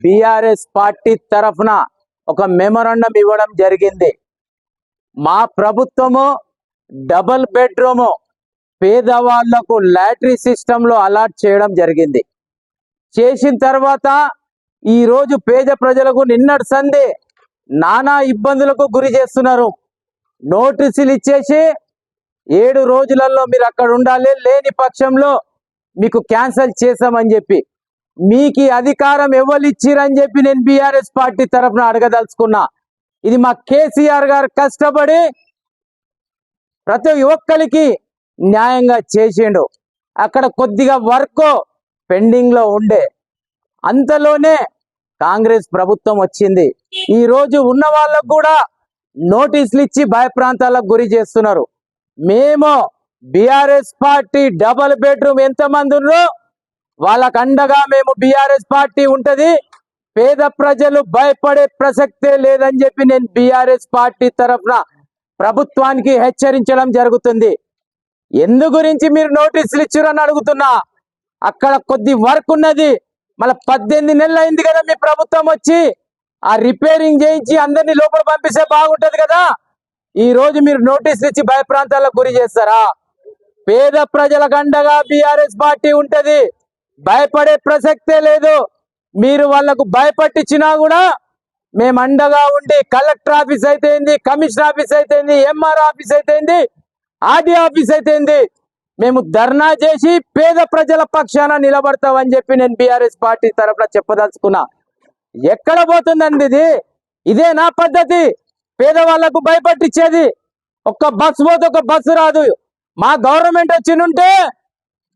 BRS party తరఫున ఒక memorandum ఇవ్వడం జరిగింది. మా ప్రభుత్వము డబుల్ బెడ్రూమ్ పేదవాళ్లకు లాటరీ సిస్టంలో అలాట్ చేయడం జరిగింది. చేసిన తర్వాత ఈరోజు పేద ప్రజలకు నిన్నటి సందే నానా ఇబ్బందులకు గురి చేస్తున్నారు. నోటీసులు ఇచ్చేసి 7 రోజులలో మీరు అక్కడ ఉండాలి, లేని పక్షంలో మీకు క్యాన్సిల్ చేసామని చెప్పి, మీకు అధికారం ఎవరు ఇచ్చిరని చెప్పి నేను బీఆర్ఎస్ పార్టీ తరఫున అడగదలుచుకున్నా. ఇది మా కేసీఆర్ గారు కష్టపడి ప్రతి ఒక్కరికి న్యాయంగా చేసిండు. అక్కడ కొద్దిగా వర్క్ పెండింగ్ లో ఉండే, అంతలోనే కాంగ్రెస్ ప్రభుత్వం వచ్చింది. ఈ రోజు ఉన్న వాళ్ళకు కూడా నోటీసులు ఇచ్చి భయప్రాంతాలకు గురి చేస్తున్నారు. మేము బీఆర్ఎస్ పార్టీ డబుల్ బెడ్రూమ్ ఎంతమంది ఉన్నారో వాళ్ళకు అండగా మేము బీఆర్ఎస్ పార్టీ ఉంటది. పేద ప్రజలు భయపడే ప్రసక్తే లేదని చెప్పి నేను బీఆర్ఎస్ పార్టీ తరఫున ప్రభుత్వానికి హెచ్చరించడం జరుగుతుంది. ఎందు గురించి మీరు నోటీసులు ఇచ్చారని అడుగుతున్నా. అక్కడ కొద్ది వర్క్ ఉన్నది. మళ్ళీ 18 నెలలు అయింది కదా మీ ప్రభుత్వం వచ్చి, ఆ రిపేరింగ్ చేయించి అందరినీ లోపల పంపిస్తే బాగుంటది కదా. ఈ రోజు మీరు నోటీసులు ఇచ్చి భయప్రాంతాలకు గురి చేస్తారా? పేద ప్రజలకు అండగా బీఆర్ఎస్ పార్టీ ఉంటది. భయపడే ప్రసక్తే లేదు. మీరు వాళ్లకు భయపట్టించినా కూడా మేము అండగా ఉండి కలెక్టర్ ఆఫీస్ అయితే ఏంది, కమిషనర్ ఆఫీస్ అయితే ఏంది, ఎంఆర్ ఆఫీస్ అయితే ఏంది, ఆర్డీ ఆఫీస్ అయితే ఏంది, మేము ధర్నా చేసి పేద ప్రజల పక్షాన నిలబడతామని చెప్పి నేను బీఆర్ఎస్ పార్టీ తరఫున చెప్పదలుచుకున్నా. ఎక్కడ పోతుందండి ఇది? ఇదే నా పద్ధతి. పేదవాళ్లకు భయపట్టించేది. ఒక్క బస్సు పోతే ఒక బస్సు రాదు. మా గవర్నమెంట్ వచ్చినుంటే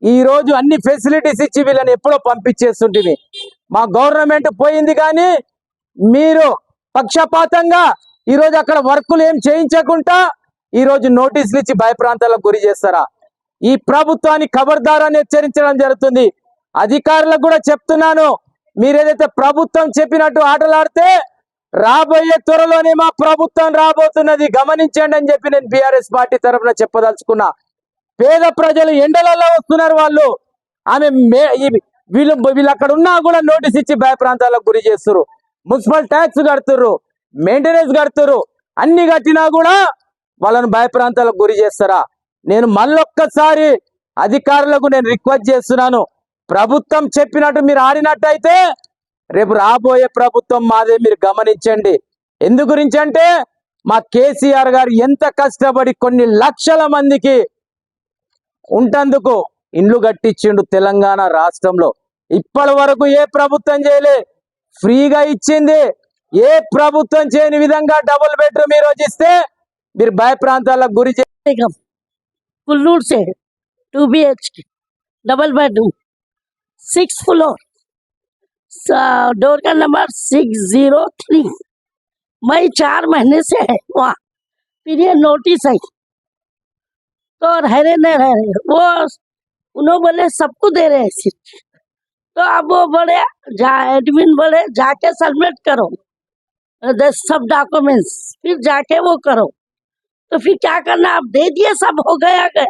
ఈ రోజు అన్ని ఫెసిలిటీస్ ఇచ్చి వీళ్ళని ఎప్పుడో పంపించేస్తుంటివి. మా గవర్నమెంట్ పోయింది కానీ మీరు పక్షపాతంగా ఈరోజు అక్కడ వర్కులు ఏం చేయించకుండా ఈరోజు నోటీసులు ఇచ్చి భయప్రాంతాలకు గురి చేస్తారా? ఈ ప్రభుత్వాన్ని ఖబర్దారాన్ని హెచ్చరించడం జరుగుతుంది. అధికారులకు కూడా చెప్తున్నాను, మీరేదైతే ప్రభుత్వం చెప్పినట్టు ఆటలాడితే రాబోయే త్వరలోనే మా ప్రభుత్వం రాబోతున్నది, గమనించండి అని చెప్పి నేను బీఆర్ఎస్ పార్టీ తరఫున చెప్పదలుచుకున్నా. పేద ప్రజలు ఎండలలో వస్తున్నారు. వాళ్ళు వీళ్ళు అక్కడ ఉన్నా కూడా నోటీస్ ఇచ్చి భయప్రాంతాలకు గురి చేస్తున్నారు. మున్సిపల్ ట్యాక్స్ కడుతుర్రు, మెయింటెనెన్స్ కడుతుర్రు, అన్ని కట్టినా కూడా వాళ్ళను భయప్రాంతాలకు గురి చేస్తారా? నేను మళ్ళొక్కసారి అధికారులకు నేను రిక్వెస్ట్ చేస్తున్నాను, ప్రభుత్వం చెప్పినట్టు మీరు ఆడినట్టయితే రేపు రాబోయే ప్రభుత్వం మాదే, మీరు గమనించండి. ఎందు గురించి అంటే మా కేసీఆర్ గారు ఎంత కష్టపడి కొన్ని లక్షల మందికి ఉంటందుకు ఇండ్లు కట్టించిండు తెలంగాణ రాష్ట్రంలో. ఇప్పటి వరకు ఏ ప్రభుత్వం చేయలే, ఫ్రీగా ఇచ్చింది. ఏ ప్రభుత్వం చేయని విధంగా డబుల్ బెడ్రూమ్ ఈ రోజు ఇస్తే మీరు భయప్రాంతాలకు గురి कुल्लूर से 2 BHK double bedroom 6 floor, door का नंबर 603। मैं 4 महीने से है वहाँ। फिर ये नोटिस है तो रह रहे नहीं रह रहे, वो उन्होंने बोले सबको दे रहे हैं सीट। तो अब वो बोले एडमिन बोले जाके सबमिट करो सब डॉक्यूमेंट्स, फिर जाके वो करो। तो फिर क्या करना, आप दे दिए, सब हो गया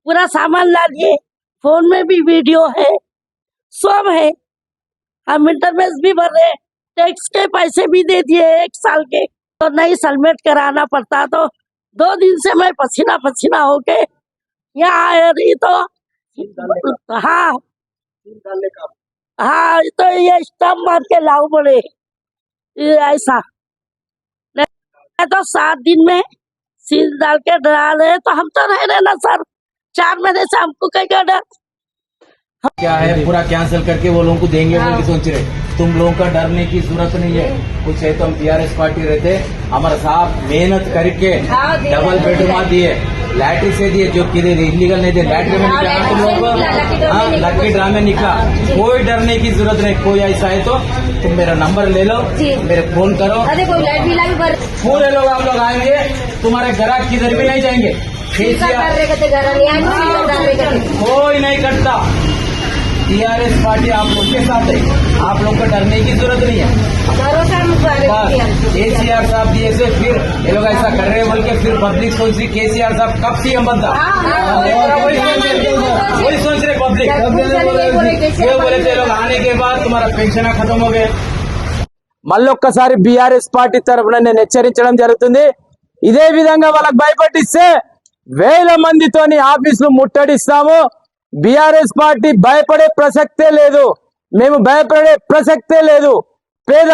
पूरा सामान ला दिए, फोन में भी वीडियो है, सब है। हम इंटरनेट भी भर रहे, टैक्स के पैसे भी दे दिए 1 साल के। तो नहीं सबमिट कराना पड़ता। तो 2 दिन से मैं पसीना पसीना होके यहाँ आ रही। तो हाँ हाँ, तो ये स्टम्प मार के लाओ बोले ऐसा। तो 7 दिन में सील डाल के डरा रहे, तो हम तो रह रहे ना सर। 4 महीने से हमको कहीं डर क्या है, पूरा कैंसिल करके वो लोगों को देंगे बोल के सोच रहे। तुम लोगों का डरने की जरूरत नहीं है। कुछ है तो हम बीआरएस पार्टी रहते, हमारा साहब मेहनत करके डबल बेडरूम दिए, लैटरी से दिए, जो किधर इलीगल नहीं दिए, लैटरी में निकला तुम लोग को। हाँ, लकी ड्रा में निकला। कोई डरने की जरूरत नहीं। कोई ऐसा है तो तुम मेरा नंबर ले लो, मेरे फोन करो, पूरे लोग आप लोग आएंगे, तुम्हारे ग्राहक किधर भी नहीं जाएंगे। कोई नहीं करता। टीआरएस पार्टी आप लोग के साथ है, आप लोग को डरने की जरूरत नहीं है। केसीआर साहब दिए से फिर ये लोग ऐसा कर रहे हैं बोल के फिर पब्लिक सोच रही केसीआर साहब कब सीएम बनता, वही सोच रहे पब्लिक। क्यों बोले थे लोग आने के बाद तुम्हारा पेंशन खत्म हो गए, మళ్ళొక్కసారి బీఆర్ఎస్ పార్టీ తరఫున నేను హెచ్చరించడం జరుగుతుంది. ఇదే విధంగా వాళ్ళకి భయపడిస్తే వేల మందితోని ఆఫీసులు ముట్టడిస్తాము. బీఆర్ఎస్ పార్టీ భయపడే ప్రసక్తే లేదు, మేము భయపడే ప్రసక్తే లేదు. పేద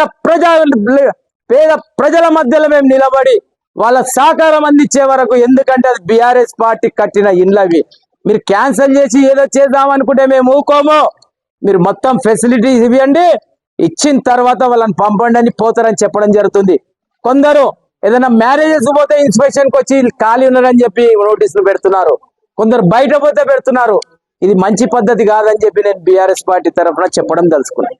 ప్రజల మధ్యలో మేము నిలబడి వాళ్ళ సహకారం అందించే వరకు, ఎందుకంటే అది బీఆర్ఎస్ పార్టీ కట్టిన ఇండ్లవి. మీరు క్యాన్సిల్ చేసి ఏదో చేద్దాం అనుకుంటే మేము ఊకోము. మీరు మొత్తం ఫెసిలిటీస్ ఇవ్వండి, ఇచ్చిన తర్వాత వాళ్ళని పంపండి అని పోతారని చెప్పడం జరుగుతుంది. కొందరు ఏదైనా మ్యారేజెస్ పోతే ఇన్స్పెక్షన్కి వచ్చి ఖాళీ ఉన్నారని చెప్పి నోటీసులు పెడుతున్నారు, కొందరు బయట పోతే పెడుతున్నారు. ఇది మంచి పద్ధతి కాదని చెప్పి నేను బీఆర్ఎస్ పార్టీ తరఫున చెప్పడం తెలుసుకున్నాను.